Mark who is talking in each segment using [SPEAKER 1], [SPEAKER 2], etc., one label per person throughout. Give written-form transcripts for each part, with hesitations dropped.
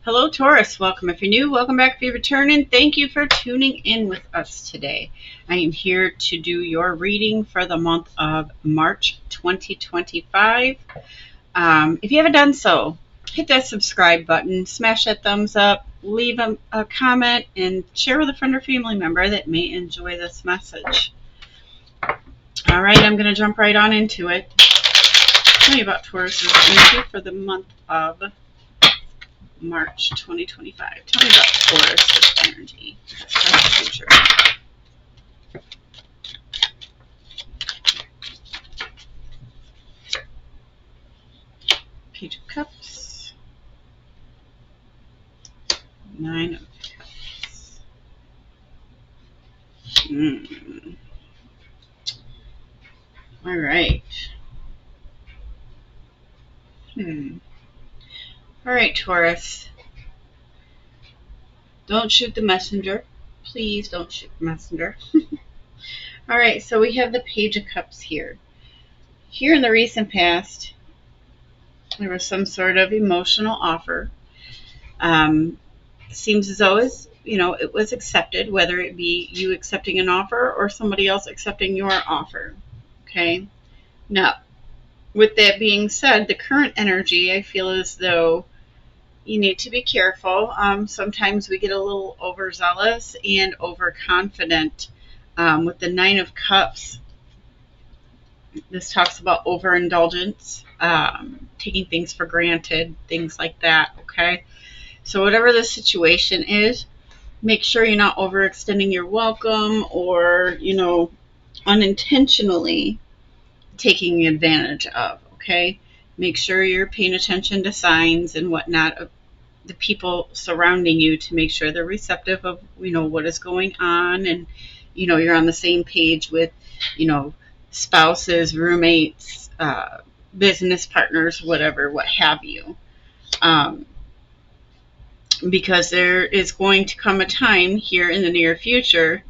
[SPEAKER 1] Hello, Taurus. Welcome if you're new. Welcome back if you're returning. Thank you for tuning in with us today. I am here to do your reading for the month of March 2025. If you haven't done so, hit that subscribe button, smash that thumbs up, leave a comment, and share with a friend or family member that may enjoy this message. All right, I'm going to jump right on into it. Tell you about Taurus's energy for the month of March 2025. Tell me about Taurus energy. Future. Page of Cups. 9 of Cups. All right. All right, Taurus. Don't shoot the messenger. Please don't shoot the messenger. All right, so we have the Page of Cups here. Here in the recent past, there was some sort of emotional offer. Seems as though it was accepted, whether it be you accepting an offer or somebody else accepting your offer. Okay. Now, with that being said, the current energy, I feel as though you need to be careful. Sometimes we get a little overzealous and overconfident. With the 9 of Cups, this talks about overindulgence, taking things for granted, things like that, okay? So whatever the situation is, make sure you're not overextending your welcome or, unintentionally taking advantage of, okay? Make sure you're paying attention to signs and whatnot of the people surrounding you to make sure they're receptive of, what is going on, and, you're on the same page with, spouses, roommates, business partners, whatever, what have you. Because there is going to come a time here in the near future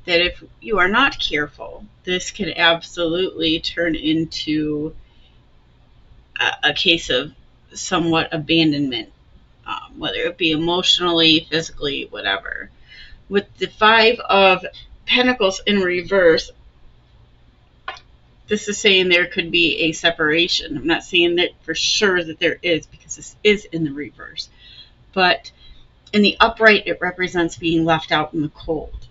[SPEAKER 1] that if you are not careful, this could absolutely turn into a case of somewhat abandonment, whether it be emotionally, physically, whatever. With the 5 of Pentacles in reverse, this is saying there could be a separation. I'm not saying that for sure that there is, because this is in the reverse. But in the upright, it represents being left out in the cold.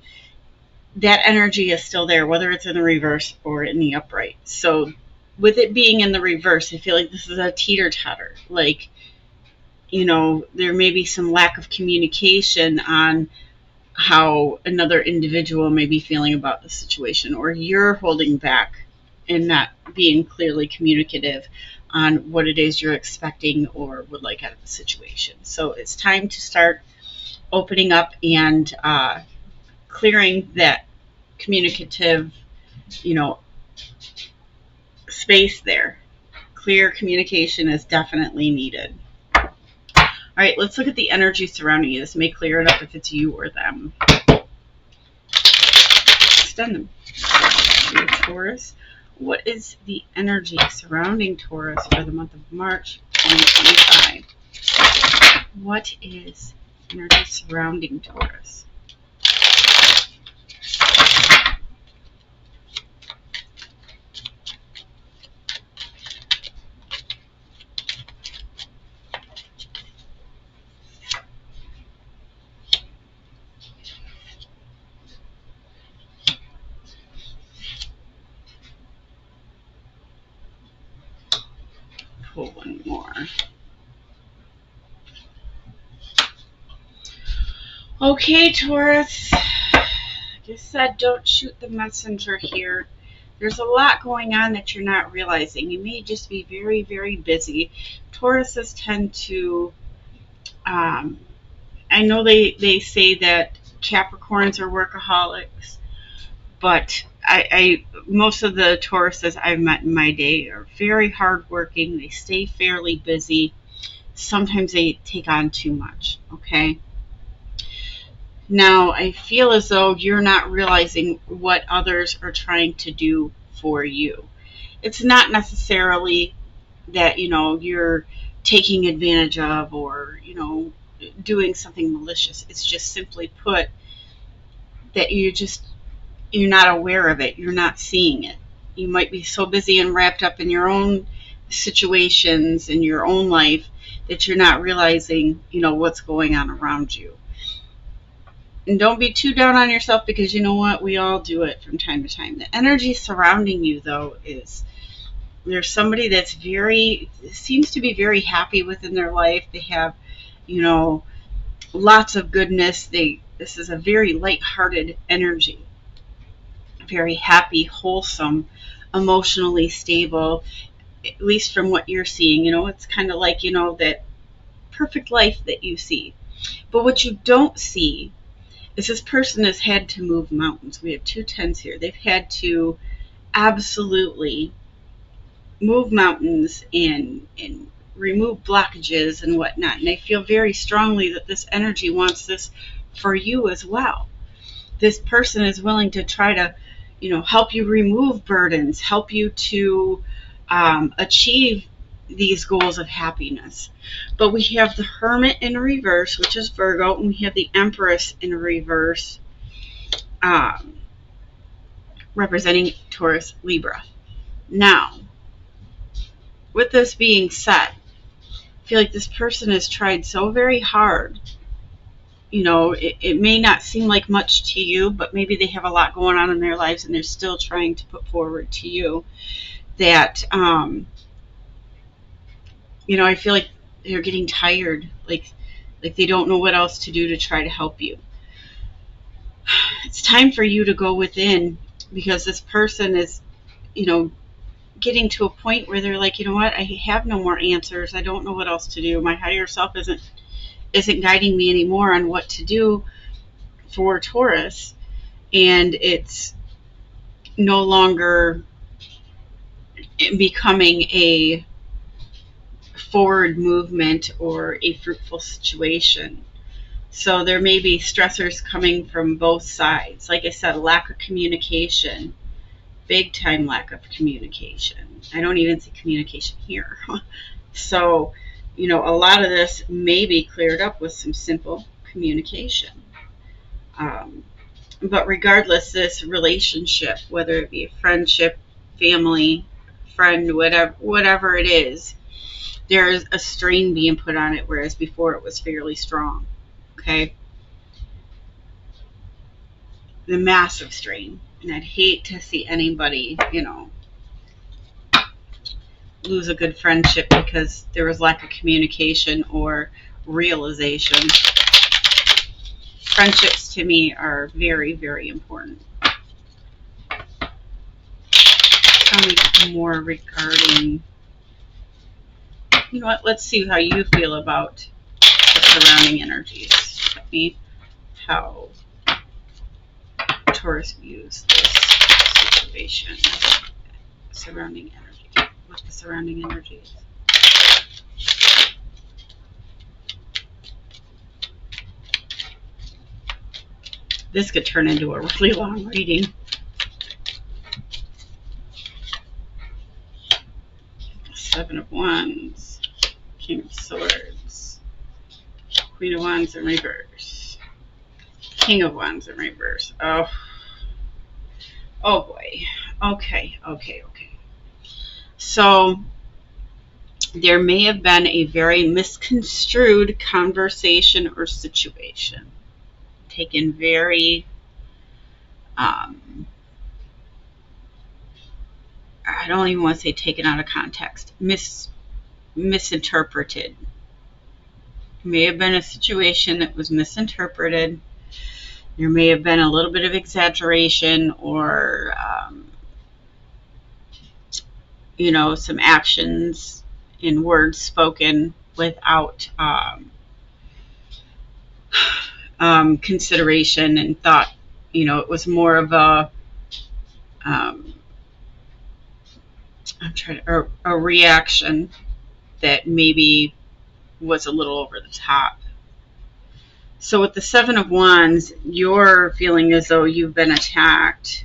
[SPEAKER 1] That energy is still there, whether it's in the reverse or in the upright. So with it being in the reverse, I feel like this is a teeter-totter. Like, there may be some lack of communication on how another individual may be feeling about the situation, or you're holding back and not being clearly communicative on what it is you're expecting or would like out of the situation. So it's time to start opening up and clearing that communicative, space there. Clear communication is definitely needed. All right, let's look at the energy surrounding you. This may clear it up if it's you or them. Extend them. Taurus. What is the energy surrounding Taurus for the month of March 2025? What is energy surrounding Taurus? Pull one more. Okay, Taurus. Like I said, don't shoot the messenger here. There's a lot going on that you're not realizing. You may just be very, very busy. Tauruses tend to, I know they say that Capricorns are workaholics, but most of the Tauruses I've met in my day are very hardworking. They stay fairly busy. Sometimes they take on too much, okay? Now, I feel as though you're not realizing what others are trying to do for you. It's not necessarily that, you're taking advantage of or, doing something malicious. It's just simply put that you're not aware of it. You're not seeing it. You might be so busy and wrapped up in your own situations in your own life that you're not realizing, what's going on around you. And don't be too down on yourself, because you know what? We all do it from time to time. The energy surrounding you, though, is there's somebody that's seems to be very happy within their life. They have, lots of goodness. This is a very light-hearted energy. Very happy, wholesome, emotionally stable, at least from what you're seeing. It's kind of like, that perfect life that you see. But what you don't see is this person has had to move mountains. We have 2 10s here. They've had to absolutely move mountains and remove blockages and whatnot. And I feel very strongly that this energy wants this for you as well. This person is willing to try to, help you remove burdens, help you to achieve these goals of happiness. But we have the Hermit in reverse, which is Virgo, and we have the Empress in reverse, representing Taurus, Libra. Now, with this being said, I feel like this person has tried so very hard. It may not seem like much to you, but maybe they have a lot going on in their lives and they're still trying to put forward to you that, I feel like they're getting tired, like they don't know what else to do to try to help you. It's time for you to go within, because this person is, getting to a point where they're like, what, I have no more answers. I don't know what else to do. My higher self isn't guiding me anymore on what to do for Taurus, and it's no longer becoming a forward movement or a fruitful situation. So there may be stressors coming from both sides. Like I said, lack of communication, big time lack of communication. I don't even see communication here. So, a lot of this may be cleared up with some simple communication. But regardless, this relationship, whether it be a friendship, family, friend, whatever it is, there's a strain being put on it, whereas before it was fairly strong. Okay? The massive strain. And I'd hate to see anybody, lose a good friendship because there was lack of communication or realization. Friendships to me are very, very important. Tell me more regarding, let's see how you feel about the surrounding energies. Tell me how Taurus views this situation. Surrounding energy. What the surrounding energies? This could turn into a really long reading. Seven of Wands, King of Swords, Queen of Wands in reverse, King of Wands in reverse. Oh boy. Okay. So there may have been a very misconstrued conversation or situation, taken very, I don't even want to say taken out of context, misinterpreted. May have been a situation that was misinterpreted. There may have been a little bit of exaggeration or, some actions and words spoken without consideration and thought. It was more of a a reaction that maybe was a little over the top. So with the Seven of Wands, you're feeling as though you've been attacked.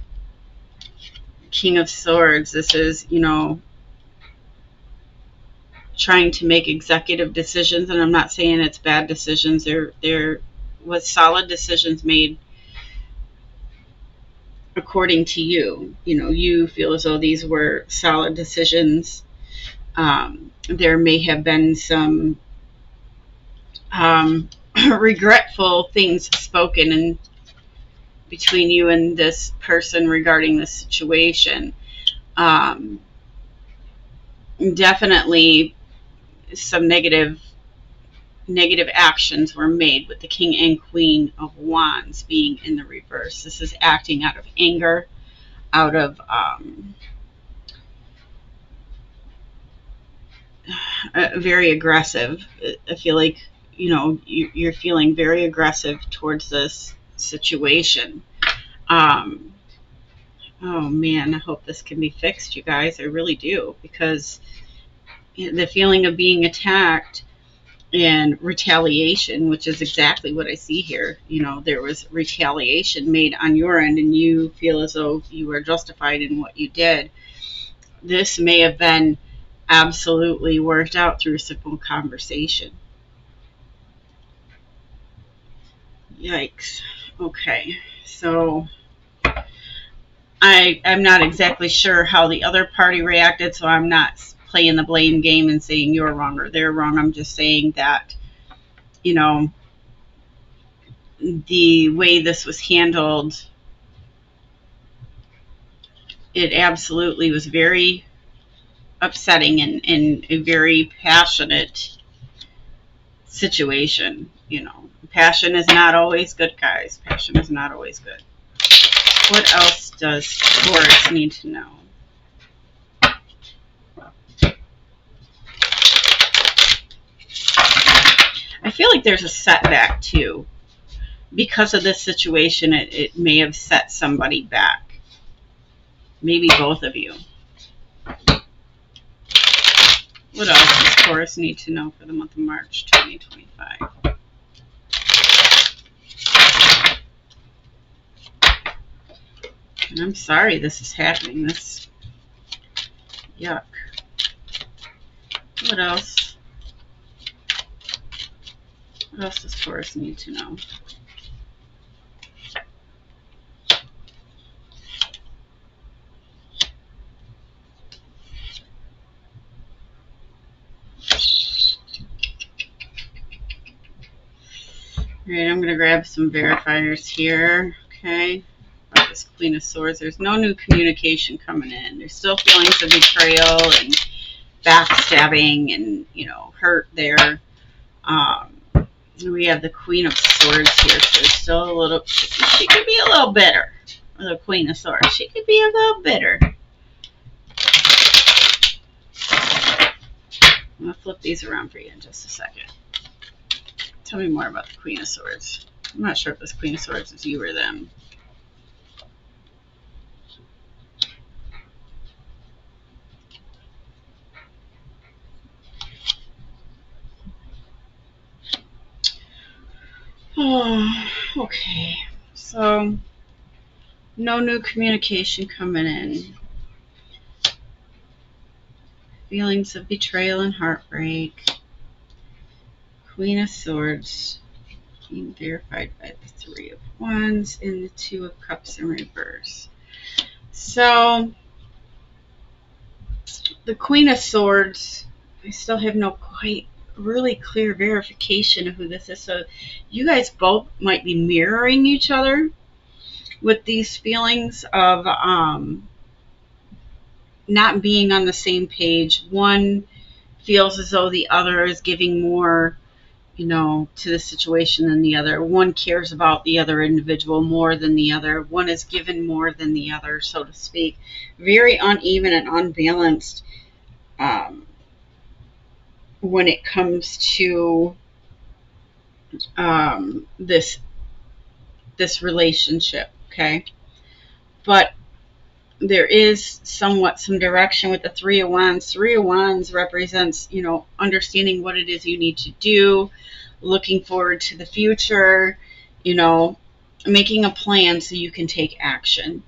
[SPEAKER 1] King of Swords, this is, trying to make executive decisions, and I'm not saying it's bad decisions. There was solid decisions made according to you. You feel as though these were solid decisions. There may have been some regretful things spoken in between you and this person regarding this situation. Definitely some negative actions were made with the King and Queen of Wands being in the reverse. This is acting out of anger, out of very aggressive. I feel like you're feeling very aggressive towards this situation. Oh man, I hope this can be fixed, you guys. I really do, because the feeling of being attacked and retaliation, which is exactly what I see here. There was retaliation made on your end, and you feel as though you were justified in what you did. This may have been absolutely worked out through simple conversation. Yikes. Okay, so I'm not exactly sure how the other party reacted, so I'm not playing the blame game and saying you're wrong or they're wrong. I'm just saying that, the way this was handled, it absolutely was very upsetting and a very passionate situation. Passion is not always good, guys. Passion is not always good. What else does Taurus need to know? I feel like there's a setback too. Because of this situation, it may have set somebody back. Maybe both of you. What else does Taurus need to know for the month of March 2025? And I'm sorry this is happening. Yuck. What else? What else does Taurus need to know? Alright, I'm going to grab some verifiers here. Okay. About this Queen of Swords. There's no new communication coming in. There's still feelings of betrayal and backstabbing and, hurt there. We have the Queen of Swords here, so there's still a little, she could be a little bitter. The Queen of Swords, she could be a little bitter. I'm going to flip these around for you in just a second. Tell me more about the Queen of Swords. I'm not sure if this Queen of Swords is you or them. Oh, okay. So, no new communication coming in. Feelings of betrayal and heartbreak. Queen of Swords being verified by the Three of Wands and the Two of Cups in reverse. So, the Queen of Swords, I still have no quite really clear verification of who this is. So, you guys both might be mirroring each other with these feelings of not being on the same page. One feels as though the other is giving more to the situation than the other. One cares about the other individual more than the other. One is given more than the other, so to speak. Very uneven and unbalanced when it comes to this relationship, okay? But there is somewhat some direction with the Three of Wands. Three of Wands represents, understanding what it is you need to do, looking forward to the future, making a plan so you can take action.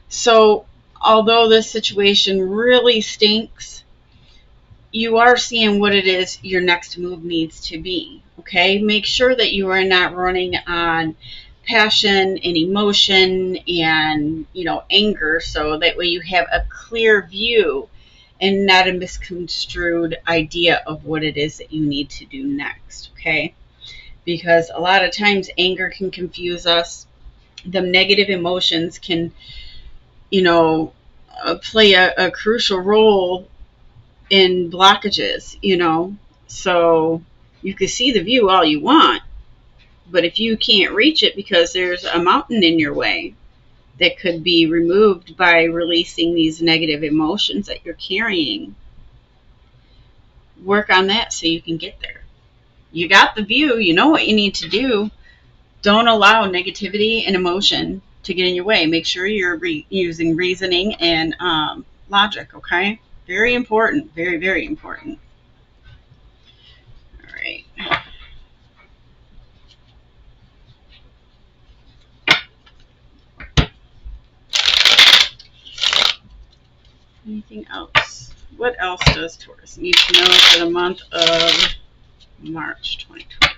[SPEAKER 1] So, although this situation really stinks, you are seeing what it is your next move needs to be. Okay, make sure that you are not running on passion and emotion and anger, so that way you have a clear view and not a misconstrued idea of what it is that you need to do next. Okay, because a lot of times anger can confuse us. The negative emotions can play a crucial role in blockages. So you can see the view all you want, but if you can't reach it because there's a mountain in your way that could be removed by releasing these negative emotions that you're carrying, work on that so you can get there. You got the view, you know what you need to do. Don't allow negativity and emotion to get in your way. Make sure you're using reasoning and logic, okay? Very important. Very, very important. All right. Anything else? What else does Taurus need to know for the month of March 2025?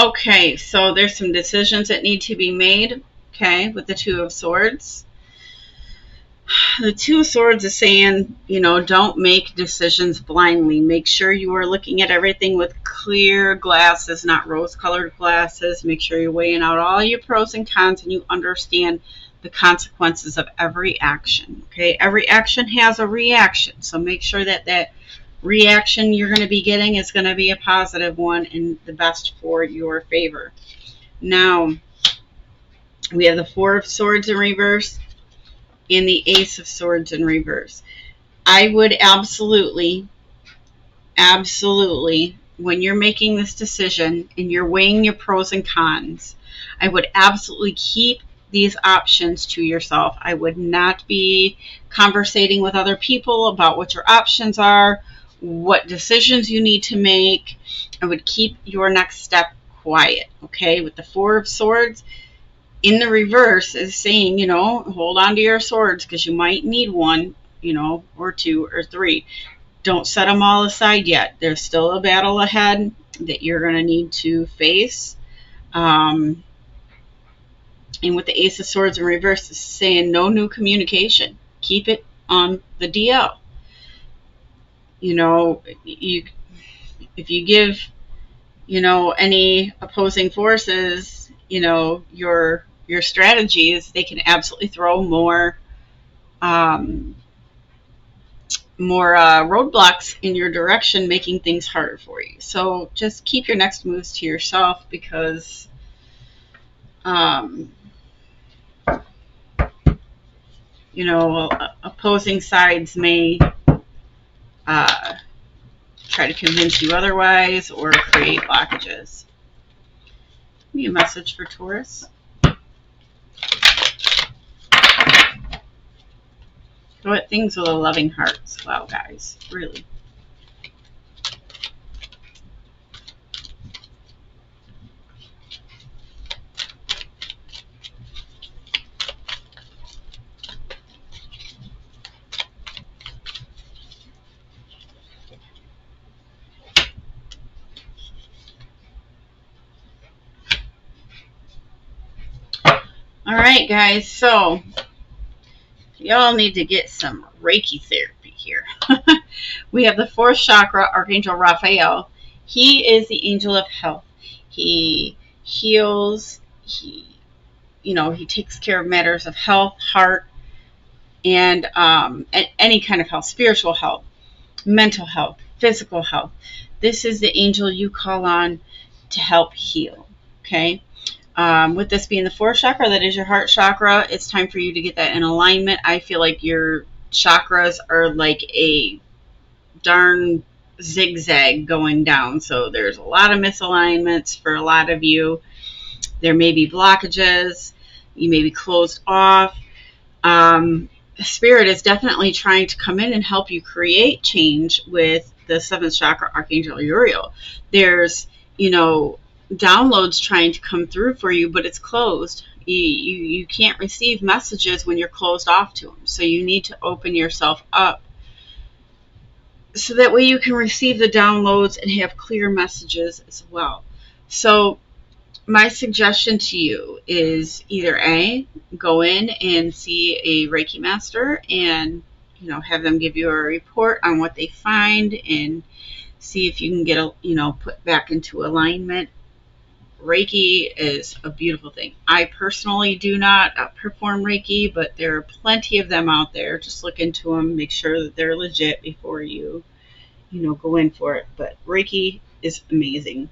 [SPEAKER 1] Okay, so there's some decisions that need to be made, okay, with the Two of Swords. The Two of Swords is saying, don't make decisions blindly. Make sure you are looking at everything with clear glasses, not rose-colored glasses. Make sure you're weighing out all your pros and cons and you understand the consequences of every action, okay? Every action has a reaction, so make sure that that reaction you're going to be getting is going to be a positive one and the best for your favor. Now, we have the Four of Swords in reverse and the Ace of Swords in reverse. I would absolutely, when you're making this decision and you're weighing your pros and cons, I would absolutely keep these options to yourself. I would not be conversating with other people about what your options are, what decisions you need to make. I would keep your next step quiet, okay? With the Four of Swords in the reverse is saying, hold on to your swords because you might need one, or two or three. Don't set them all aside yet. There's still a battle ahead that you're going to need to face. And with the Ace of Swords in reverse, it's saying no new communication. Keep it on the DL. If you give, any opposing forces, your strategies, they can absolutely throw more roadblocks in your direction, making things harder for you. So just keep your next moves to yourself because opposing sides may try to convince you otherwise or create blockages. Give me a message for Taurus. Go at things with a loving heart. Wow, guys, really. All right, guys, so y'all need to get some Reiki therapy here. We have the fourth chakra, Archangel Raphael. He is the angel of health. He heals. He takes care of matters of health, heart, and any kind of health, spiritual health, mental health, physical health. This is the angel you call on to help heal, okay? With this being the fourth chakra, that is your heart chakra, it's time for you to get that in alignment. I feel like your chakras are like a darn zigzag going down. So there's a lot of misalignments for a lot of you. There may be blockages. You may be closed off. Spirit is definitely trying to come in and help you create change with the seventh chakra Archangel Uriel. There's, downloads trying to come through for you, but it's closed. You can't receive messages when you're closed off to them. So you need to open yourself up so that way you can receive the downloads and have clear messages as well. So my suggestion to you is either A, go in and see a Reiki master and, have them give you a report on what they find and see if you can get, put back into alignment. Reiki is a beautiful thing. I personally do not perform Reiki, but there are plenty of them out there. Just look into them, make sure that they're legit before you, go in for it. But Reiki is amazing.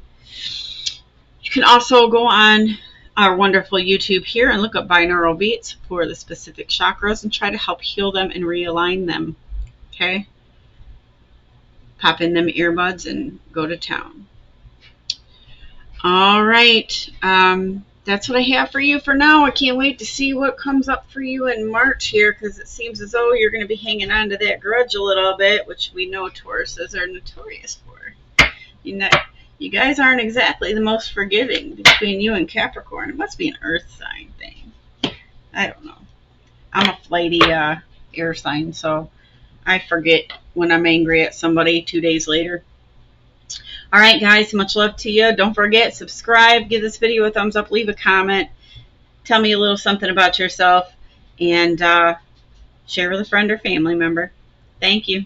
[SPEAKER 1] You can also go on our wonderful YouTube here and look up binaural beats for the specific chakras and try to help heal them and realign them. Okay? Pop in them earbuds and go to town. All right. That's what I have for you for now. I can't wait to see what comes up for you in March here, because it seems as though you're going to be hanging on to that grudge a little bit, which we know Tauruses are notorious for. You guys aren't exactly the most forgiving between you and Capricorn. It must be an earth sign thing. I don't know. I'm a flighty air sign, so I forget when I'm angry at somebody 2 days later. All right, guys, much love to you. Don't forget, subscribe, give this video a thumbs up, leave a comment, tell me a little something about yourself, and share with a friend or family member. Thank you.